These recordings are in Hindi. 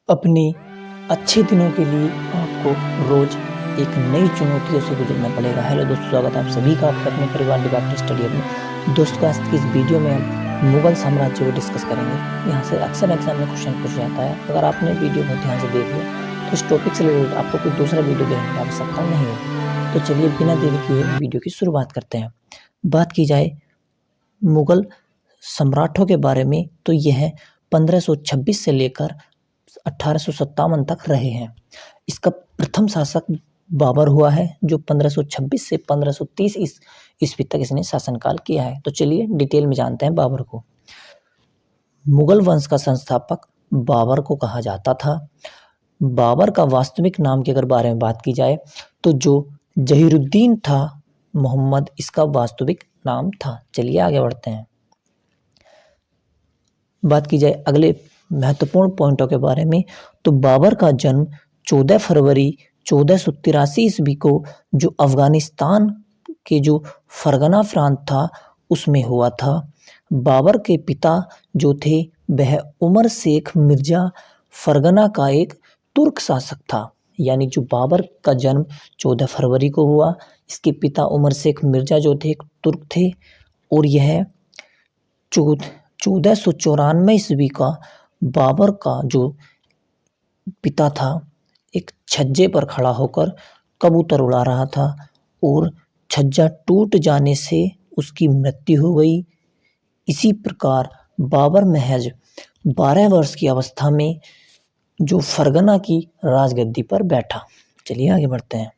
अपने अच्छे दिनों के लिए आपको रोज एक नई चुनौतियों से गुजरना पड़ेगा। हेलो दोस्तों, स्वागत है आप सभी का आपके अपने परिवार डिपार्टमेंट स्टडी में। दोस्तों, आज की इस वीडियो में हम मुगल साम्राज्य को डिस्कस करेंगे। यहाँ से अक्सर एग्जाम में क्वेश्चन पूछा जाता है। अगर आपने वीडियो बहुत ध्यान से देख लिया तो इस टॉपिक से रिलेटेड आपको कोई दूसरा वीडियो देखने की आवश्यकता नहीं होगी। तो चलिए बिना देरी किए वीडियो की शुरुआत करते हैं। बात की जाए मुगल सम्राटों के बारे में तो यह 1526 से लेकर 1857 तक रहे हैं। इसका प्रथम शासक बाबर हुआ है, जो 1526 से 1530 ईस्वी तक इसने शासनकाल किया है। तो चलिए डिटेल में जानते हैं बाबर को। मुगल वंश का संस्थापक बाबर को कहा जाता था। बाबर का वास्तविक नाम के अगर बारे में बात की जाए तो जो जहीरुद्दीन था मोहम्मद, इसका वास्तविक नाम था। चलिए आगे बढ़ते हैं। बात की जाए अगले महत्वपूर्ण पॉइंटों के बारे में तो बाबर का जन्म 14 फरवरी 1483 ईस्वी को जो अफगानिस्तान के जो फरगना प्रांत था उसमें हुआ था। बाबर के पिता जो थे वह उमर शेख मिर्जा फरगना का एक तुर्क शासक था। यानी जो बाबर का जन्म 14 फरवरी को हुआ, इसके पिता उमर शेख मिर्जा जो थे एक तुर्क थे और यह 1494 ईस्वी का बाबर का जो पिता था एक छज्जे पर खड़ा होकर कबूतर उड़ा रहा था और छज्जा टूट जाने से उसकी मृत्यु हो गई। इसी प्रकार बाबर महज 12 वर्ष की अवस्था में जो फरगना की राजगद्दी पर बैठा। चलिए आगे बढ़ते हैं।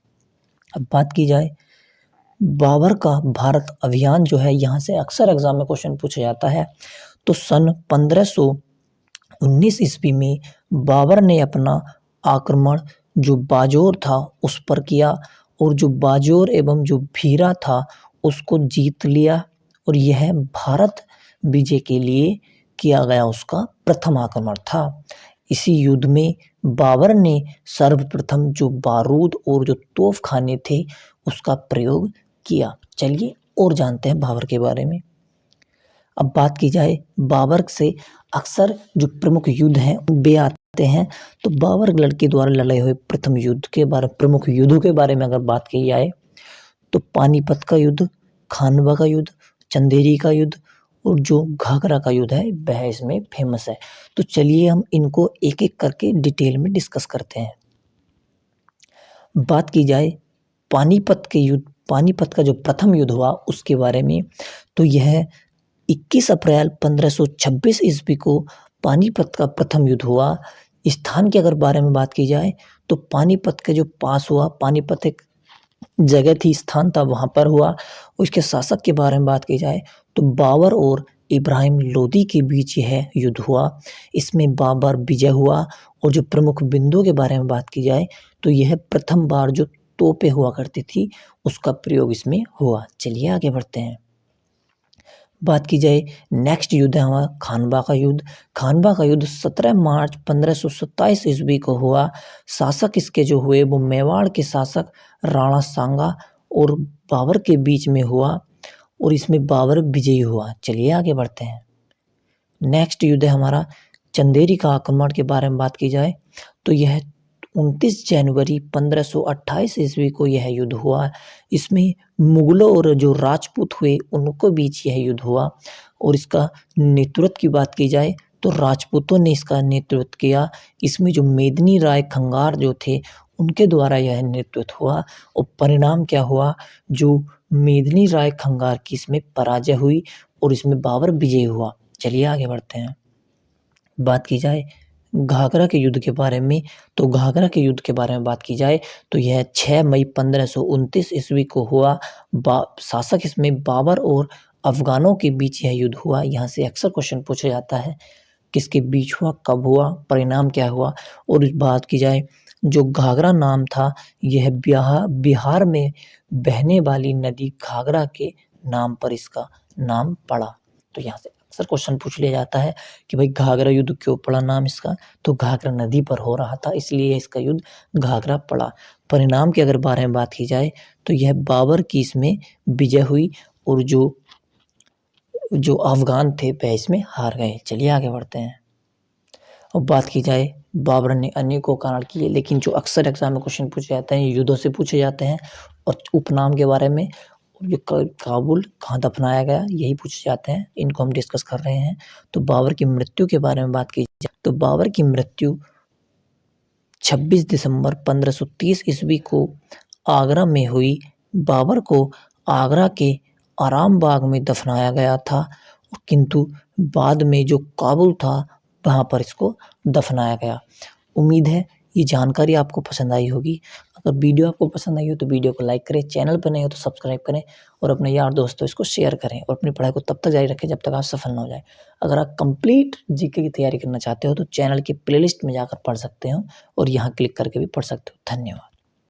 अब बात की जाए बाबर का भारत अभियान जो है, यहाँ से अक्सर एग्जाम में क्वेश्चन पूछा जाता है। तो सन 1519 ईस्वी में बाबर ने अपना आक्रमण जो बाजोर था उस पर किया और जो बाजोर एवं जो भीरा था उसको जीत लिया और यह भारत विजय के लिए किया गया उसका प्रथम आक्रमण था। इसी युद्ध में बाबर ने सर्वप्रथम जो बारूद और जो तोप खाने थे उसका प्रयोग किया। चलिए और जानते हैं बाबर के बारे में। अब बात की जाए बाबर से अक्सर जो प्रमुख युद्ध हैं वे आते हैं। तो बाबर के द्वारा लड़े हुए प्रथम युद्ध के बारे प्रमुख युद्धों के बारे में अगर बात की जाए तो पानीपत का युद्ध, खानवा का युद्ध, चंदेरी का युद्ध और जो घाघरा का युद्ध है वह इसमें फेमस है। तो चलिए हम इनको एक एक करके डिटेल में डिस्कस करते हैं। बात की जाए पानीपत के युद्ध, पानीपत का जो प्रथम युद्ध हुआ उसके बारे में तो यह 21 अप्रैल 1526 ईस्वी को पानीपत का प्रथम युद्ध हुआ। स्थान के अगर बारे में बात की जाए तो पानीपत के जो पास हुआ, पानीपत एक जगह थी, स्थान था, वहां पर हुआ। उसके शासक के बारे में बात की जाए तो बाबर और इब्राहिम लोदी के बीच यह युद्ध हुआ। इसमें बाबर विजय हुआ और जो प्रमुख बिंदुओं के बारे में बात की जाए तो यह प्रथम बार जो तोपें हुआ करती थी उसका प्रयोग इसमें हुआ। चलिए आगे बढ़ते हैं। बात की जाए नेक्स्ट युद्ध है हमारा खानवा का युद्ध। खानवा का युद्ध 17 मार्च 1527 ईस्वी को हुआ। शासक इसके जो हुए वो मेवाड़ के शासक राणा सांगा और बाबर के बीच में हुआ और इसमें बाबर विजयी हुआ। चलिए आगे बढ़ते हैं। नेक्स्ट युद्ध है हमारा चंदेरी का आक्रमण के बारे में बात की जाए तो यह 29 जनवरी 1528 ईस्वी को यह युद्ध हुआ। इसमें मुगलों और जो राजपूत हुए उनको बीच यह युद्ध हुआ और इसका नेतृत्व की बात की जाए तो राजपूतों ने इसका नेतृत्व किया। इसमें जो मेदिनी राय खंगार जो थे उनके द्वारा यह नेतृत्व हुआ और परिणाम क्या हुआ, जो मेदिनी राय खंगार की इसमें पराजय हुई और इसमें बाबर विजयी हुआ। चलिए आगे बढ़ते हैं। बात की जाए घाघरा के युद्ध के बारे में तो घाघरा के युद्ध के बारे में बात की जाए तो यह 6 मई 1529 ईस्वी को हुआ। शासक इसमें बाबर और अफगानों के बीच यह युद्ध हुआ। यहाँ से अक्सर क्वेश्चन पूछा जाता है किसके बीच हुआ, कब हुआ, परिणाम क्या हुआ। और इस बात की जाए जो घाघरा नाम था यह बिहार में बहने वाली नदी घाघरा के नाम पर इसका नाम पड़ा। तो यहाँ से अक्सर क्वेश्चन पूछ लिया जाता है कि भाई घाघरा युद्ध क्यों पड़ा नाम इसका, तो घाघरा नदी पर हो रहा था इसलिए इसका युद्ध घाघरा पड़ा। परिणाम के अगर बारे में बात की जाए तो यह बाबर की इसमें विजय हुई और जो अफगान थे वह इसमें हार गए। चलिए आगे बढ़ते हैं। अब बात की जाए बाबर ने अनेकों कारण किए, लेकिन जो अक्सर एग्जाम में क्वेश्चन पूछे जाते हैं युद्धों से पूछे जाते हैं और उपनाम के बारे में, जो काबुल कहाँ दफनाया गया यही पूछे जाते हैं, इनको हम डिस्कस कर रहे हैं। तो बाबर की मृत्यु के बारे में बात की जाए तो बाबर की मृत्यु 26 दिसंबर 1530 ईस्वी को आगरा में हुई। बाबर को आगरा के आराम बाग में दफनाया गया था, किंतु बाद में जो काबुल था वहाँ पर इसको दफनाया गया। उम्मीद है ये जानकारी आपको पसंद आई होगी। अगर वीडियो आपको पसंद आई हो तो वीडियो को लाइक करें, चैनल पर नए हो तो सब्सक्राइब करें और अपने यार दोस्तों इसको शेयर करें और अपनी पढ़ाई को तब तक जारी रखें जब तक आप सफल ना हो जाए। अगर आप कंप्लीट जीके की तैयारी करना चाहते हो तो चैनल की प्लेलिस्ट में जाकर पढ़ सकते हो और यहाँ क्लिक करके भी पढ़ सकते हो। धन्यवाद।